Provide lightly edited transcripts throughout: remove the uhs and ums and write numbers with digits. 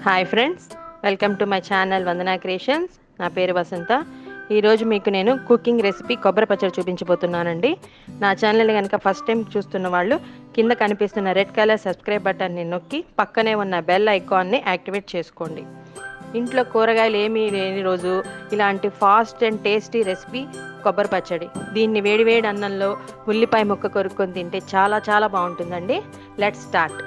Hi friends, welcome to my channel Vandana creations. నా పేరు వసంత. ఈరోజు మీకు నేను కుకింగ్ రెసిపీ కొబ్బరి పచ్చడి చూపించబోతున్నానండి. నా ఛానల్ కనుక ఫస్ట్ టైం చూస్తున్న వాళ్ళు కింద కనిపిస్తున్న రెడ్ కలర్ సబ్స్క్రైబ్ బటన్ని నొక్కి పక్కనే ఉన్న బెల్ ఐకాన్ని యాక్టివేట్ చేసుకోండి. ఇంట్లో కూరగాయలు ఏమీ లేని రోజు ఇలాంటి ఫాస్ట్ అండ్ టేస్టీ రెసిపీ కొబ్బరి పచ్చడి. దీన్ని వేడివేడి అన్నంలో ఉల్లిపాయ ముక్క కొరుక్కొని తింటే చాలా చాలా బాగుంటుందండి. Let's start.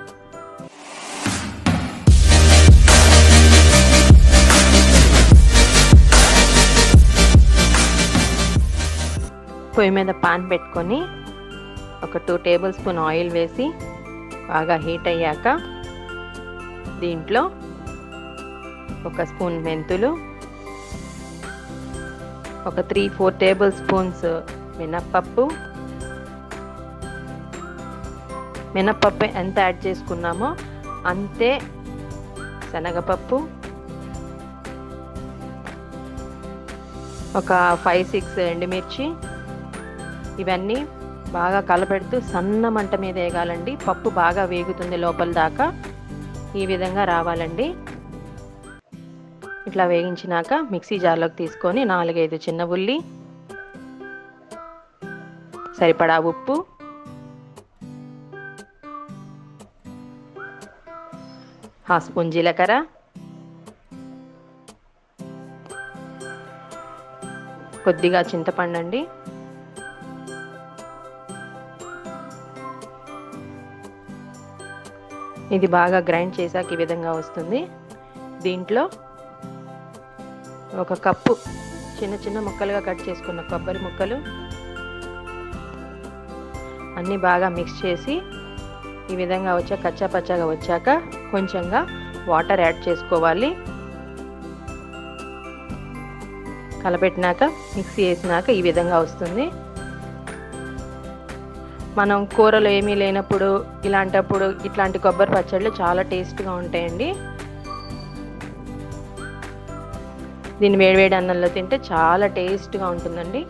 పొయ్యి మీద పాన్ పెట్టుకొని ఒక 2 టేబుల్ స్పూన్ ఆయిల్ వేసి బాగా హీట్ అయ్యాక దీంట్లో ఒక స్పూన్ మెంతులు, ఒక 3-4 టేబుల్ స్పూన్స్ మినప్పప్పు ఎంత యాడ్ చేసుకున్నామో అంతే శనగపప్పు, ఒక 5-6 ఎండుమిర్చి. ఇవన్నీ బాగా కలపెడుతూ సన్న మంట మీద వేగాలండి. పప్పు బాగా వేగుతుంది లోపల దాకా. ఈ విధంగా రావాలండి. ఇట్లా వేగించినాక మిక్సీ జార్లోకి తీసుకొని 4-5 చిన్న ఉల్లి, సరిపడా ఉప్పు, హాఫ్ స్పూన్ జీలకర్ర, కొద్దిగా చింతపండు అండి, ఇది బాగా గ్రైండ్ చేశాక ఈ విధంగా వస్తుంది. దీంట్లో ఒక కప్పు చిన్న చిన్న ముక్కలుగా కట్ చేసుకున్న కొబ్బరి ముక్కలు అన్నీ బాగా మిక్స్ చేసి ఈ విధంగా వచ్చాక కచ్చా పచ్చాగా వచ్చాక కొంచెంగా వాటర్ యాడ్ చేసుకోవాలి. కలపెట్టినాక మిక్సీ వేసినాక ఈ విధంగా వస్తుంది. మనం కూరలు ఏమీ లేనప్పుడు ఇలాంటప్పుడు ఇట్లాంటి కొబ్బరి పచ్చళ్ళు చాలా టేస్ట్గా ఉంటాయండి. దీన్ని వేడివేడి అన్నంలో తింటే చాలా టేస్ట్గా ఉంటుందండి.